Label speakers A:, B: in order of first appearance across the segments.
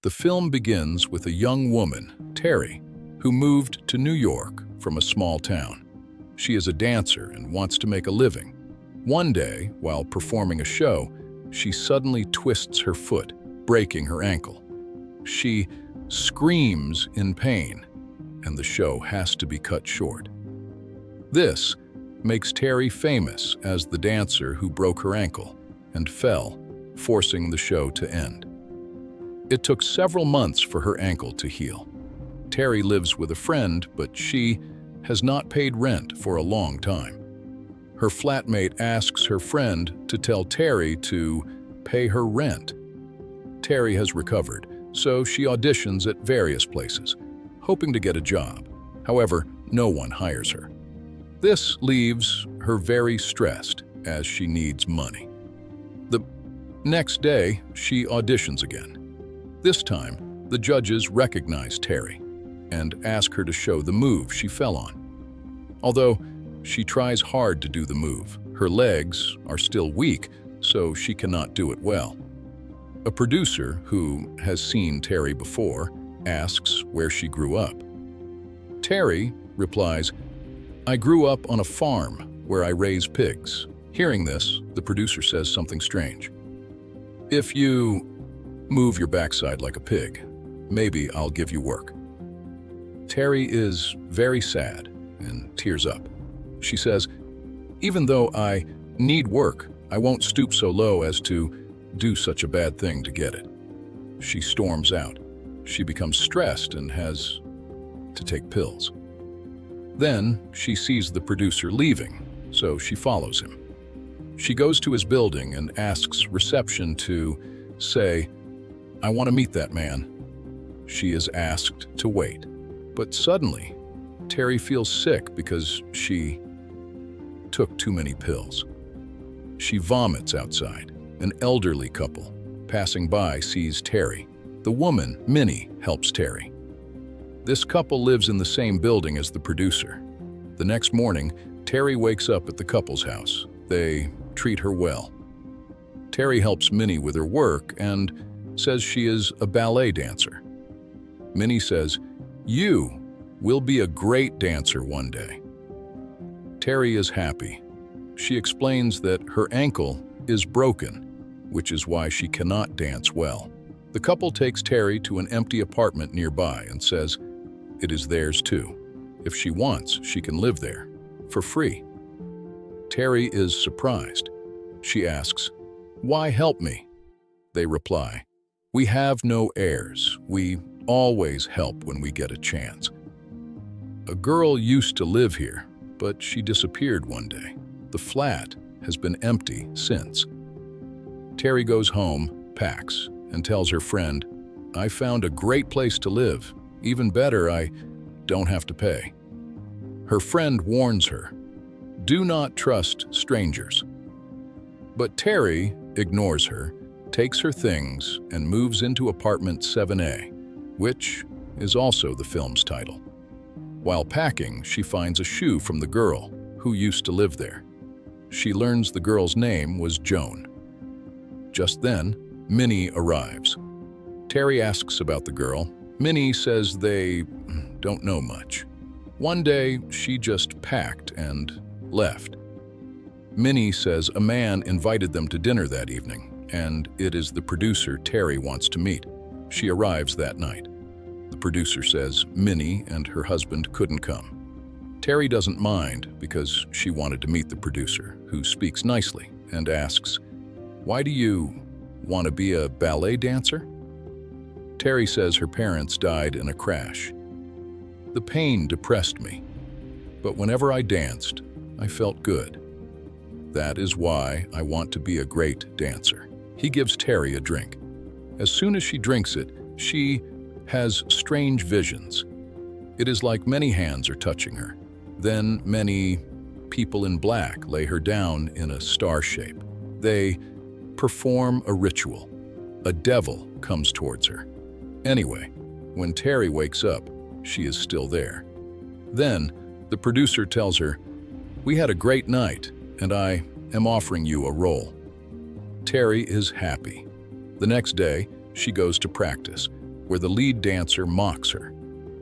A: The film begins with a young woman, Terry, who moved to New York from a small town. She is a dancer and wants to make a living. One day, while performing a show, she suddenly twists her foot, breaking her ankle. She screams in pain, and the show has to be cut short. This makes Terry famous as the dancer who broke her ankle and fell, forcing the show to end. It took several months for her ankle to heal. Terry lives with a friend, but she has not paid rent for a long time. Her flatmate asks her friend to tell Terry to pay her rent. Terry has recovered, so she auditions at various places, hoping to get a job. However, no one hires her. This leaves her very stressed, as she needs money. The next day, she auditions again. This time, the judges recognize Terry and ask her to show the move she fell on. Although she tries hard to do the move, her legs are still weak, so she cannot do it well. A producer who has seen Terry before asks where she grew up. Terry replies, "I grew up on a farm where I raise pigs." Hearing this, the producer says something strange. "If you move your backside like a pig, maybe I'll give you work." Terry is very sad and tears up. She says, "Even though I need work, I won't stoop so low as to do such a bad thing to get it." She storms out. She becomes stressed and has to take pills. Then she sees the producer leaving, so she follows him. She goes to his building and asks reception to say, "I want to meet that man." She is asked to wait. But suddenly, Terry feels sick because she took too many pills. She vomits outside. An elderly couple passing by sees Terry. The woman, Minnie, helps Terry. This couple lives in the same building as the producer. The next morning, Terry wakes up at the couple's house. They treat her well. Terry helps Minnie with her work and says she is a ballet dancer. Minnie says, "You will be a great dancer one day." Terry is happy. She explains that her ankle is broken, which is why she cannot dance well. The couple takes Terry to an empty apartment nearby and says it is theirs too. If she wants, she can live there for free. Terry is surprised. She asks, "Why help me?" They reply, "We have no heirs. We always help when we get a chance. A girl used to live here, but she disappeared one day. The flat has been empty since." Terry goes home, packs, and tells her friend, "I found a great place to live. Even better, I don't have to pay." Her friend warns her, "Do not trust strangers." But Terry ignores her, takes her things, and moves into apartment 7A, which is also the film's title. While packing, she finds a shoe from the girl who used to live there. She learns the girl's name was Joan. Just then, Minnie arrives. Terry asks about the girl. Minnie says they don't know much. One day, she just packed and left. Minnie says a man invited them to dinner that evening, and it is the producer Terry wants to meet. She arrives that night. The producer says Minnie and her husband couldn't come. Terry doesn't mind because she wanted to meet the producer, who speaks nicely and asks, "Why do you want to be a ballet dancer?" Terry says her parents died in a crash. "The pain depressed me, but whenever I danced, I felt good. That is why I want to be a great dancer." He gives Terry a drink. As soon as she drinks it, she has strange visions. It is like many hands are touching her. Then many people in black lay her down in a star shape. They perform a ritual. A devil comes towards her. Anyway, when Terry wakes up, she is still there. Then, the producer tells her, "We had a great night, and I am offering you a role." Terry is happy. The next day, she goes to practice. where the lead dancer mocks her.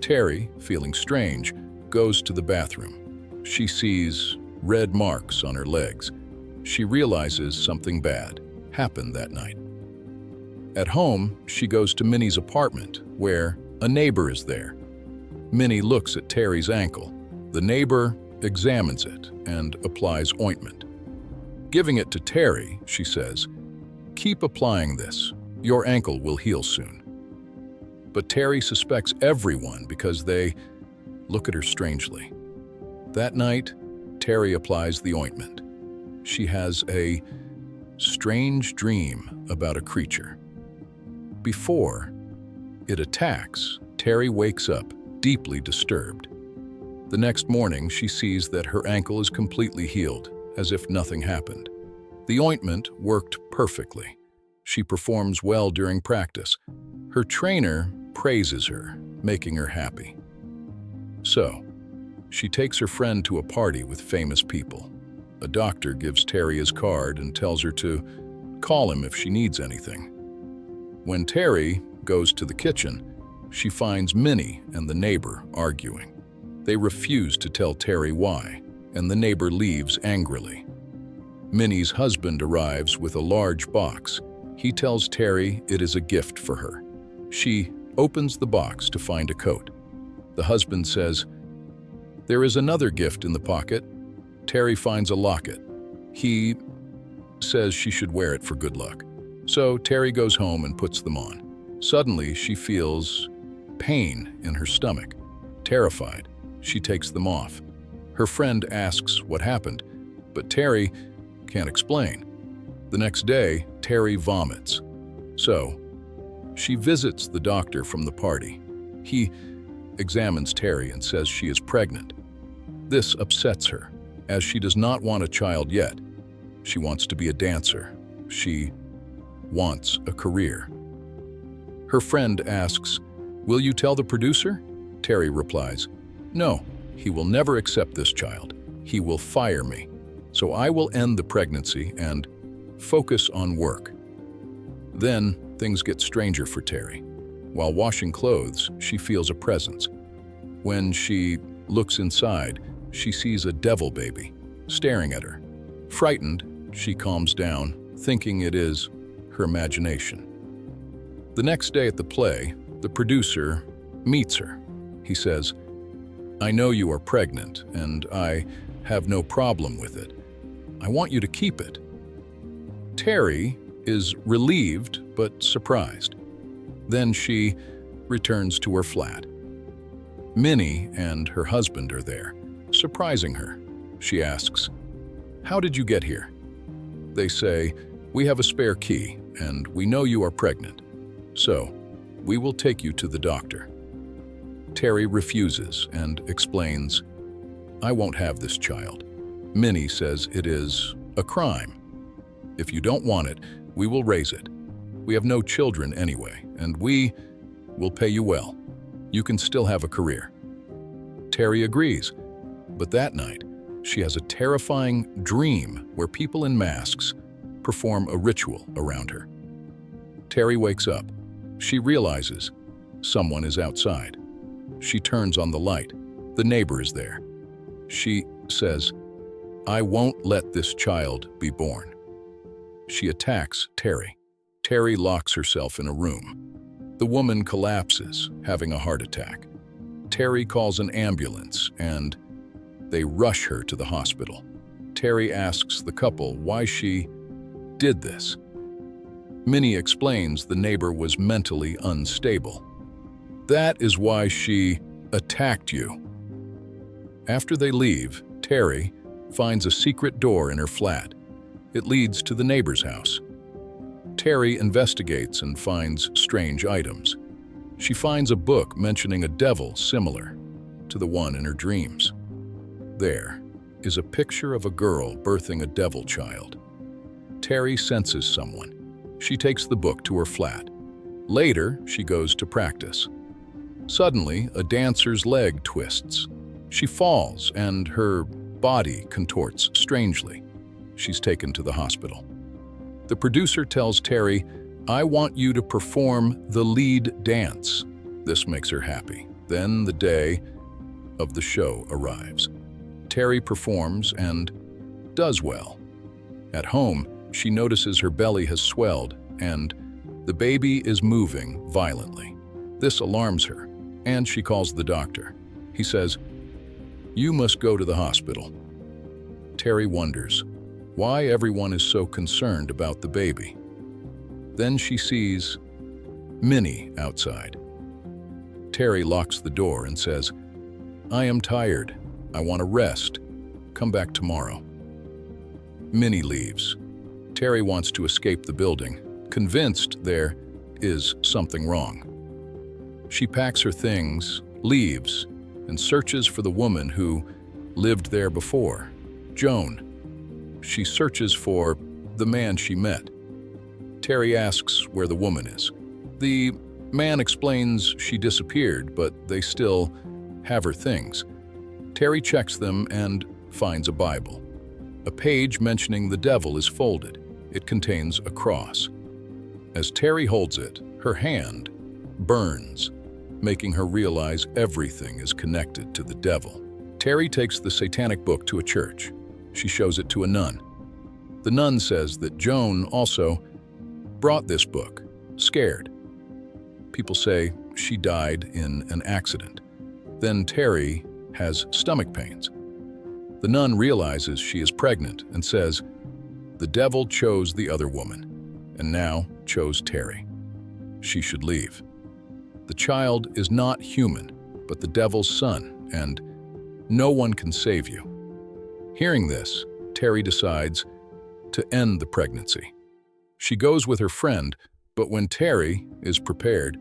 A: Terry, feeling strange, goes to the bathroom. She sees red marks on her legs. She realizes something bad happened that night. At home, she goes to Minnie's apartment, where a neighbor is there. Minnie looks at Terry's ankle. The neighbor examines it and applies ointment. Giving it to Terry, she says, "Keep applying this. Your ankle will heal soon." But Terry suspects everyone because they look at her strangely. That night, Terry applies the ointment. She has a strange dream about a creature. Before it attacks, Terry wakes up, deeply disturbed. The next morning, she sees that her ankle is completely healed, as if nothing happened. The ointment worked perfectly. She performs well during practice. Her trainer praises her, making her happy. So, she takes her friend to a party with famous people. A doctor gives Terry his card and tells her to call him if she needs anything. When Terry goes to the kitchen, she finds Minnie and the neighbor arguing. They refuse to tell Terry why, and the neighbor leaves angrily. Minnie's husband arrives with a large box. He tells Terry it is a gift for her. She opens the box to find a coat. The husband says, "There is another gift in the pocket." Terry finds a locket. He says she should wear it for good luck. So Terry goes home and puts them on. Suddenly, she feels pain in her stomach. Terrified, she takes them off. Her friend asks what happened, but Terry can't explain. The next day, Terry vomits. So, she visits the doctor from the party. He examines Terry and says she is pregnant. This upsets her, as she does not want a child yet. She wants to be a dancer. She wants a career. Her friend asks, "Will you tell the producer?" Terry replies, "No, he will never accept this child. He will fire me. So I will end the pregnancy and focus on work." Then things get stranger for Terry. While washing clothes, she feels a presence. When she looks inside, she sees a devil baby staring at her. Frightened, she calms down, thinking it is her imagination. The next day at the play, the producer meets her. He says, "I know you are pregnant, and I have no problem with it. I want you to keep it." Terry is relieved but surprised. Then she returns to her flat. Minnie and her husband are there, surprising her. She asks, "How did you get here?" They say, "We have a spare key, and we know you are pregnant. So, we will take you to the doctor." Terry refuses and explains, "I won't have this child." Minnie says it is a crime. "If you don't want it, we will raise it. We have no children anyway, and we will pay you well. You can still have a career." Terry agrees, but that night, she has a terrifying dream where people in masks perform a ritual around her. Terry wakes up. She realizes someone is outside. She turns on the light. The neighbor is there. She says, "I won't let this child be born." She attacks Terry. Terry locks herself in a room. The woman collapses, having a heart attack. Terry calls an ambulance, and they rush her to the hospital. Terry asks the couple why she did this. Minnie explains the neighbor was mentally unstable. "That is why she attacked you." After they leave, Terry finds a secret door in her flat. It leads to the neighbor's house. Terry investigates and finds strange items. She finds a book mentioning a devil similar to the one in her dreams. There is a picture of a girl birthing a devil child. Terry senses someone. She takes the book to her flat. Later, she goes to practice. Suddenly, a dancer's leg twists. She falls, and her body contorts strangely. She's taken to the hospital. The producer tells Terry, "I want you to perform the lead dance." This makes her happy. Then the day of the show arrives. Terry performs and does well. At home, she notices her belly has swelled and the baby is moving violently. This alarms her, and she calls the doctor. He says, "You must go to the hospital." Terry wonders why everyone is so concerned about the baby. Then she sees Minnie outside. Terry locks the door and says, "I am tired. I want to rest. Come back tomorrow." Minnie leaves. Terry wants to escape the building, convinced there is something wrong. She packs her things, leaves, and searches for the woman who lived there before, Joan. She searches for the man she met. Terry asks where the woman is. The man explains she disappeared, but they still have her things. Terry checks them and finds a Bible. A page mentioning the devil is folded. It contains a cross. As Terry holds it, her hand burns, making her realize everything is connected to the devil. Terry takes the satanic book to a church. She shows it to a nun. The nun says that Joan also brought this book, scared. People say she died in an accident. Then Terry has stomach pains. The nun realizes she is pregnant and says, "The devil chose the other woman, and now chose Terry. She should leave. The child is not human, but the devil's son, and no one can save you." Hearing this, Terry decides to end the pregnancy. She goes with her friend, but when Terry is prepared,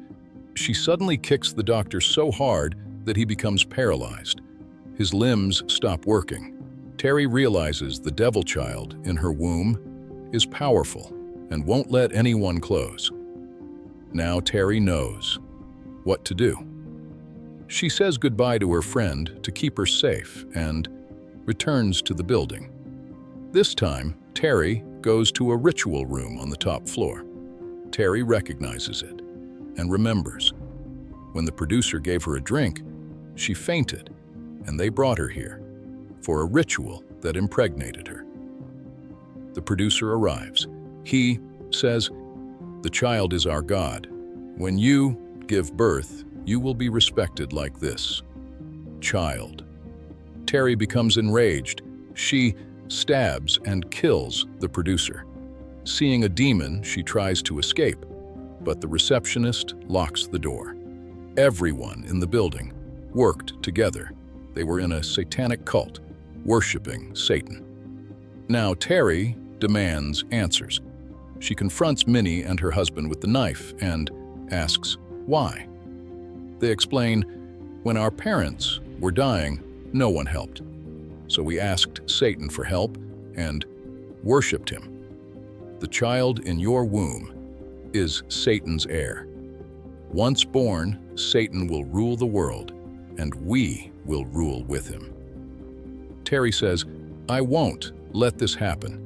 A: she suddenly kicks the doctor so hard that he becomes paralyzed. His limbs stop working. Terry realizes the devil child in her womb is powerful and won't let anyone close. Now Terry knows what to do. She says goodbye to her friend to keep her safe and returns to the building. This time, Terry goes to a ritual room on the top floor. Terry recognizes it and remembers. When the producer gave her a drink, she fainted, and they brought her here for a ritual that impregnated her. The producer arrives. He says, "The child is our God. When you give birth, you will be respected like this child." Terry becomes enraged. She stabs and kills the producer. Seeing a demon, she tries to escape, but the receptionist locks the door. Everyone in the building worked together. They were in a satanic cult, worshiping Satan. Now Terry demands answers. She confronts Minnie and her husband with the knife and asks why. They explain, "When our parents were dying, no one helped. So we asked Satan for help and worshipped him. The child in your womb is Satan's heir. Once born, Satan will rule the world, and we will rule with him." Terry says, "I won't let this happen."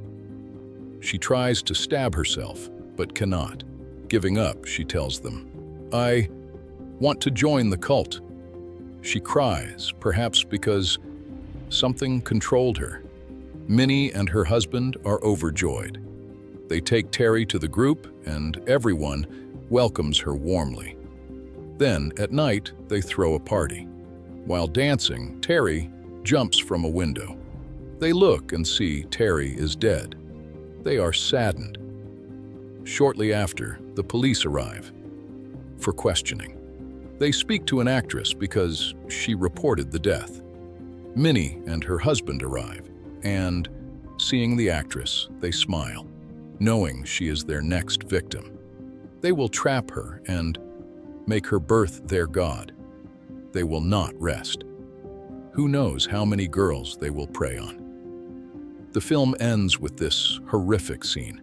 A: She tries to stab herself, but cannot. Giving up, she tells them, "I want to join the cult." She cries, perhaps because something controlled her. Minnie and her husband are overjoyed. They take Terry to the group, and everyone welcomes her warmly. Then, at night, they throw a party. While dancing, Terry jumps from a window. They look and see Terry is dead. They are saddened. Shortly after, the police arrive for questioning. They speak to an actress because she reported the death. Minnie and her husband arrive, and, seeing the actress, they smile, knowing she is their next victim. They will trap her and make her birth their god. They will not rest. Who knows how many girls they will prey on? The film ends with this horrific scene.